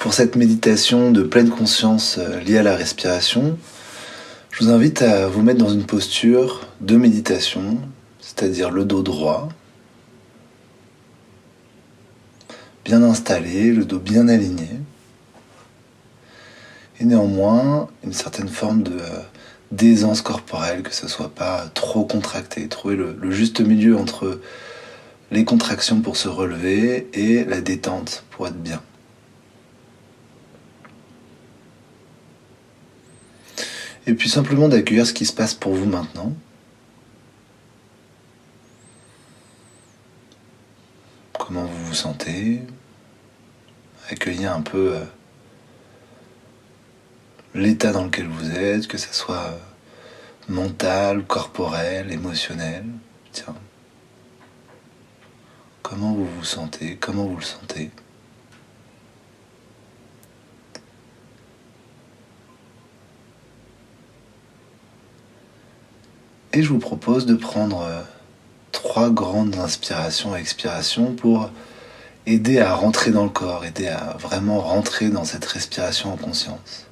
Pour cette méditation de pleine conscience liée à la respiration, je vous invite à vous mettre dans une posture de méditation, c'est-à-dire le dos droit, bien installé, le dos bien aligné, et néanmoins une certaine forme d'aisance corporelle, que ce ne soit pas trop contracté, trouver le juste milieu entre les contractions pour se relever et la détente pour être bien. Et puis simplement d'accueillir ce qui se passe pour vous maintenant. Comment vous vous sentez. Accueillir un peu l'état dans lequel vous êtes, que ce soit mental, corporel, émotionnel. Tiens. Comment vous vous sentez, comment vous le sentez. Et je vous propose de prendre 3 grandes inspirations et expirations pour aider à rentrer dans le corps, aider à vraiment rentrer dans cette respiration en conscience.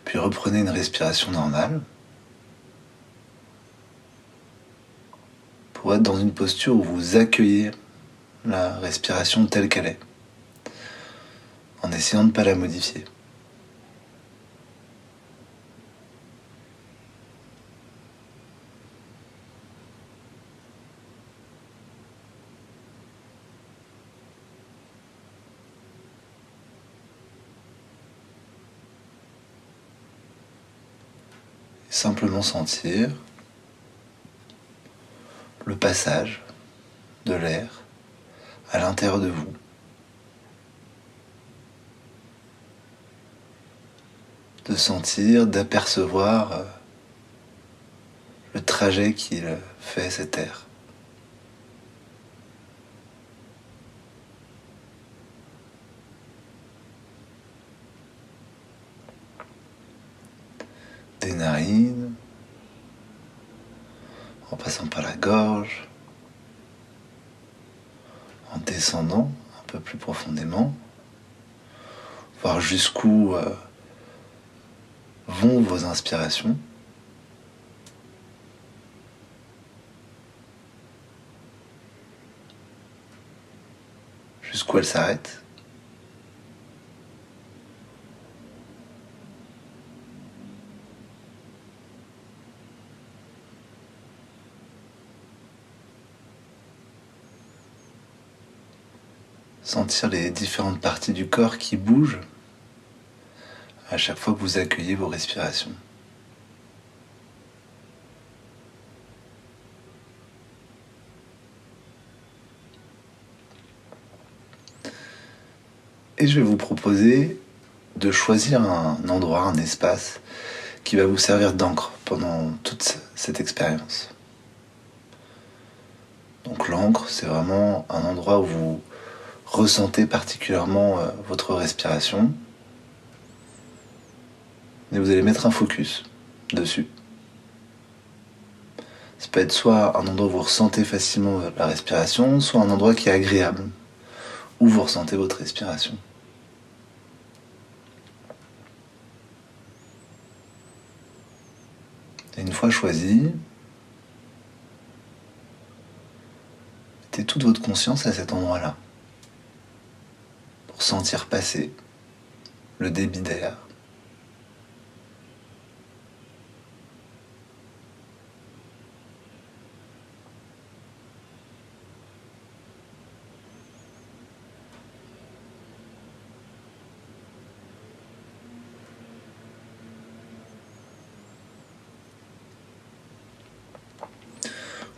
Puis reprenez une respiration normale pour être dans une posture où vous accueillez la respiration telle qu'elle est, en essayant de ne pas la modifier. Simplement sentir le passage de l'air à l'intérieur de vous. De sentir, d'apercevoir le trajet qu'il fait cet air. Des narines, en passant par la gorge, en descendant un peu plus profondément, voir jusqu'où vont vos inspirations. Jusqu'où elles s'arrêtent. Sentir les différentes parties du corps qui bougent à chaque fois que vous accueillez vos respirations. Et je vais vous proposer de choisir un endroit, un espace qui va vous servir d'encre pendant toute cette expérience. Donc l'encre, c'est vraiment un endroit où vous ressentez particulièrement votre respiration. Et vous allez mettre un focus dessus. Ça peut être soit un endroit où vous ressentez facilement la respiration, soit un endroit qui est agréable, où vous ressentez votre respiration. Et une fois choisi, mettez toute votre conscience à cet endroit-là, pour sentir passer le débit d'air.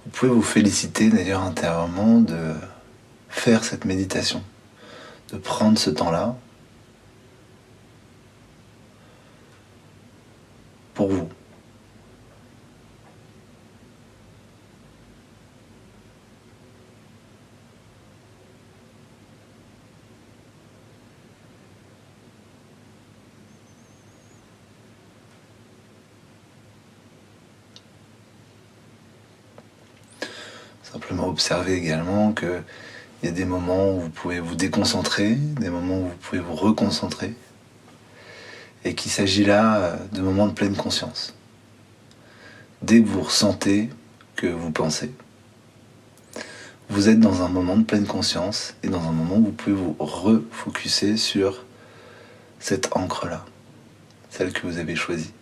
Vous pouvez vous féliciter d'ailleurs intérieurement de faire cette méditation, de prendre ce temps-là pour vous, Simplement observer également qu'il y a des moments où vous pouvez vous déconcentrer, des moments où vous pouvez vous reconcentrer, et qu'il s'agit là de moments de pleine conscience. Dès que vous ressentez que vous pensez, vous êtes dans un moment de pleine conscience et dans un moment où vous pouvez vous refocuser sur cette encre-là, celle que vous avez choisie.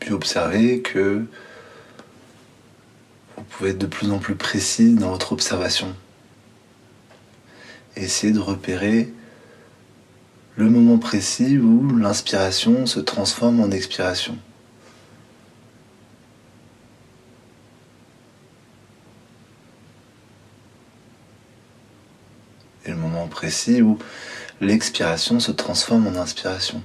Puis observez que vous pouvez être de plus en plus précis dans votre observation. Et essayez de repérer le moment précis où l'inspiration se transforme en expiration. Et le moment précis où l'expiration se transforme en inspiration.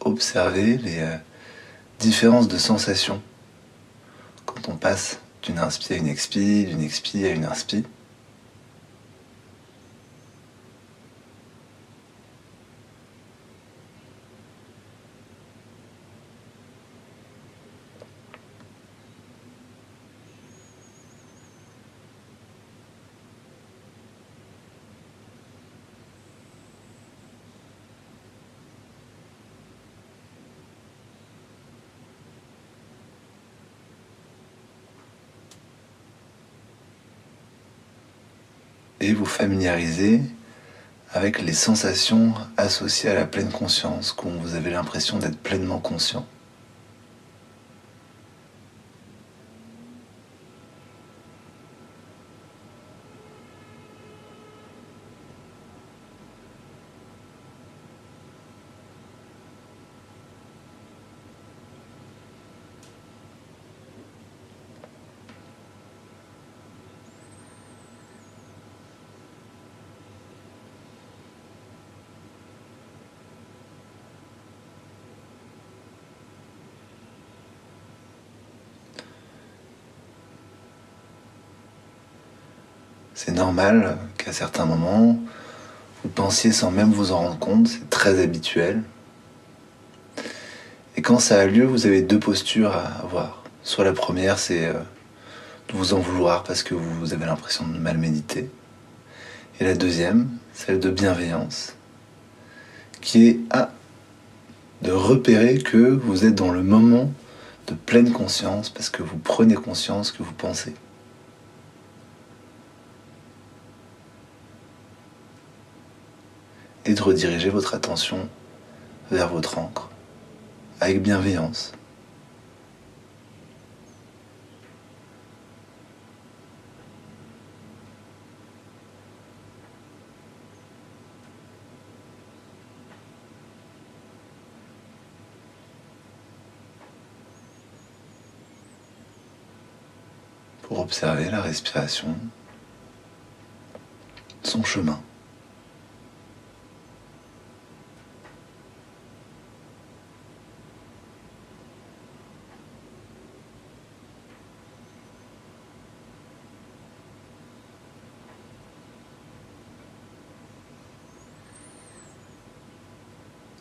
Observer les différences de sensations quand on passe d'une inspi à une expi, d'une expi à une inspi. Et vous familiariser avec les sensations associées à la pleine conscience, quand vous avez l'impression d'être pleinement conscient. C'est normal qu'à certains moments, vous pensiez sans même vous en rendre compte, c'est très habituel. Et quand ça a lieu, vous avez deux postures à avoir. Soit la première, c'est de vous en vouloir parce que vous avez l'impression de mal méditer. Et la deuxième, celle de bienveillance, qui est de repérer que vous êtes dans le moment de pleine conscience parce que vous prenez conscience que vous pensez. Et de rediriger votre attention vers votre encre, avec bienveillance. Pour observer la respiration, son chemin.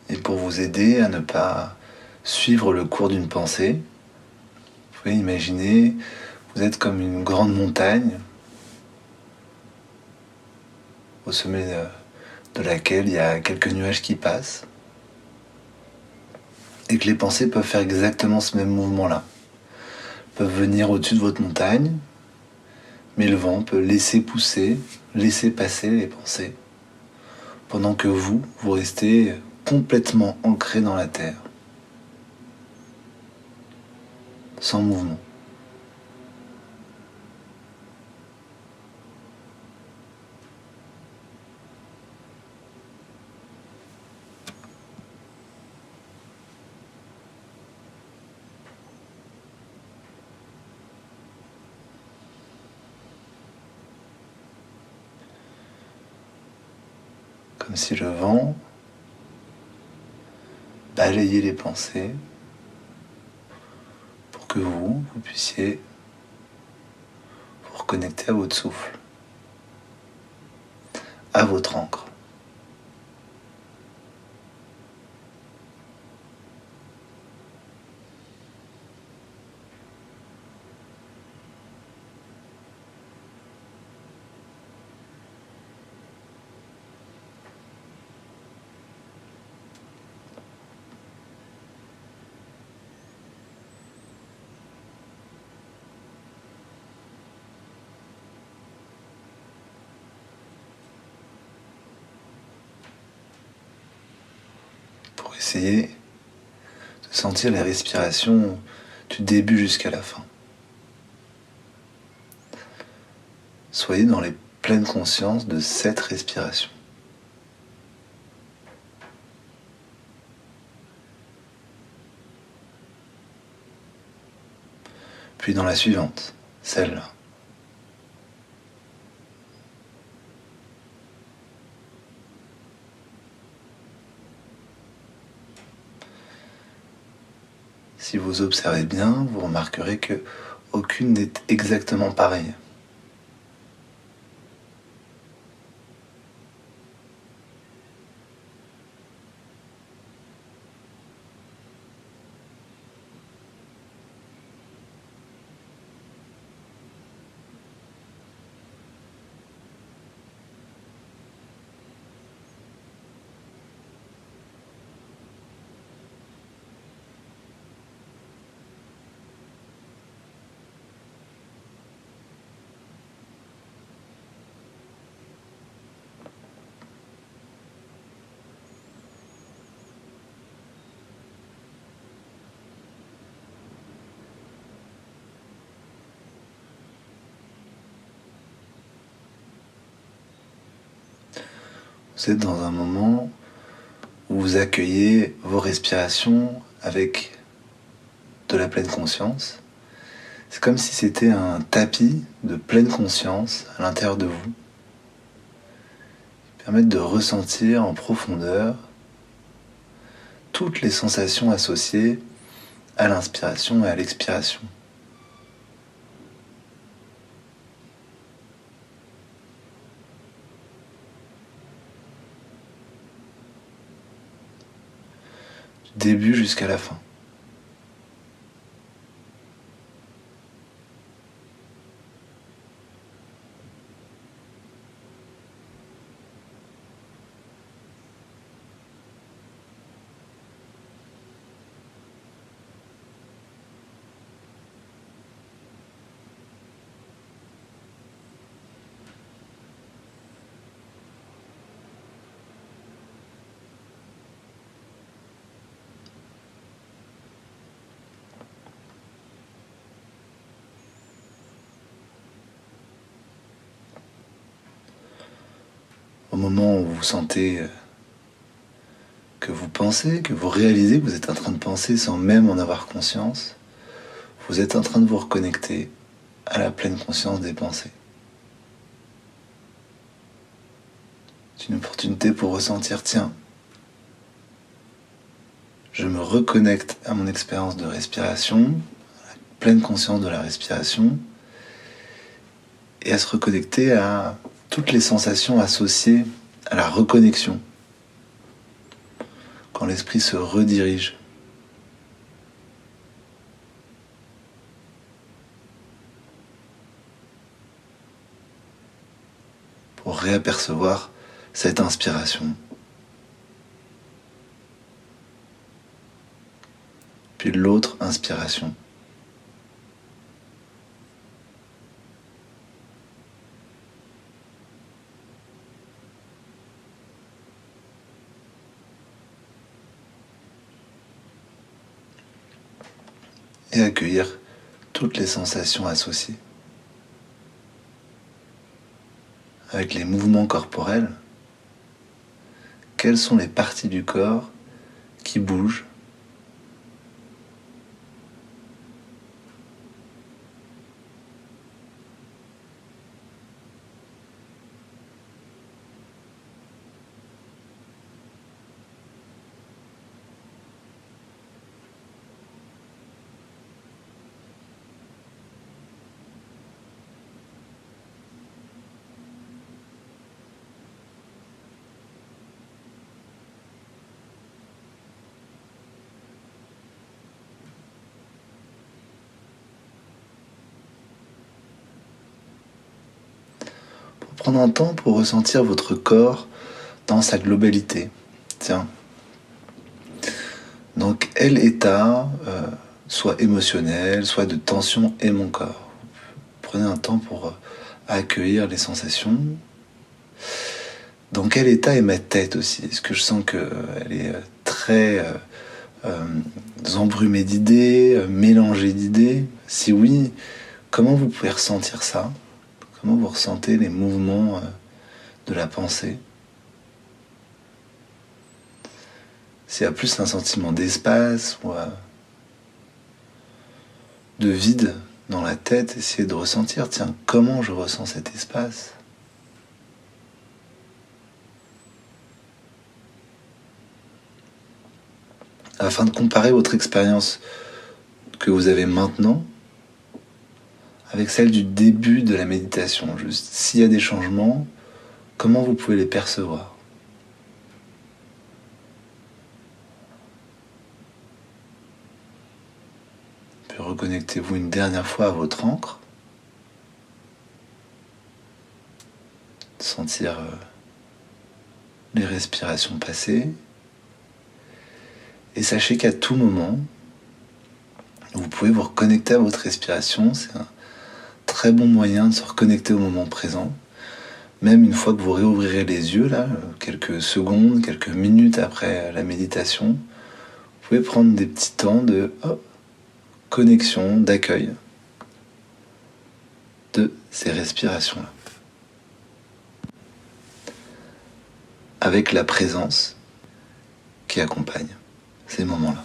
Et pour vous aider à ne pas suivre le cours d'une pensée, vous pouvez imaginer, vous êtes comme une grande montagne au sommet de laquelle il y a quelques nuages qui passent et que les pensées peuvent faire exactement ce même mouvement-là. Peuvent venir au-dessus de votre montagne, mais le vent peut laisser pousser, laisser passer les pensées, pendant que vous restez complètement ancré dans la terre, sans mouvement. comme si le vent balayait les pensées pour que vous puissiez vous reconnecter à votre souffle, à votre encre. Pour essayer de sentir les respirations du début jusqu'à la fin. Soyez dans les pleines consciences de cette respiration. Puis dans la suivante, celle-là. Si vous observez bien, vous remarquerez que aucune n'est exactement pareille. Vous êtes dans un moment où vous accueillez vos respirations avec de la pleine conscience. C'est comme si c'était un tapis de pleine conscience à l'intérieur de vous, qui permettent de ressentir en profondeur toutes les sensations associées à l'inspiration et à l'expiration. Du début jusqu'à la fin. Au moment où vous sentez que vous pensez, que vous réalisez que vous êtes en train de penser sans même en avoir conscience, vous êtes en train de vous reconnecter à la pleine conscience des pensées. C'est une opportunité pour ressentir, tiens, je me reconnecte à mon expérience de respiration, à la pleine conscience de la respiration, et à se reconnecter à toutes les sensations associées à la reconnexion, quand l'esprit se redirige. Pour réapercevoir cette inspiration. Puis l'autre inspiration. Et accueillir toutes les sensations associées. Avec les mouvements corporels, quelles sont les parties du corps qui bougent ? prendre un temps pour ressentir votre corps dans sa globalité. Tiens, dans quel état, soit émotionnel, soit de tension est mon corps? Prenez un temps pour accueillir les sensations. Dans quel état est ma tête aussi? Est-ce que je sens qu'elle est très embrumée d'idées, mélangée d'idées? Si oui, comment vous pouvez ressentir ça? Comment vous ressentez les mouvements de la pensée? S'il y a plus un sentiment d'espace ou de vide dans la tête, essayez de ressentir, tiens, comment je ressens cet espace? Afin de comparer votre expérience que vous avez maintenant avec celle du début de la méditation. Juste, s'il y a des changements, comment vous pouvez les percevoir? Puis reconnectez-vous une dernière fois à votre ancre. Sentir les respirations passer. Et sachez qu'à tout moment, vous pouvez vous reconnecter à votre respiration. C'est un très bon moyen de se reconnecter au moment présent. Même une fois que vous réouvrirez les yeux, là, quelques secondes, quelques minutes après la méditation, vous pouvez prendre des petits temps de connexion, d'accueil de ces respirations-là. Avec la présence qui accompagne ces moments-là.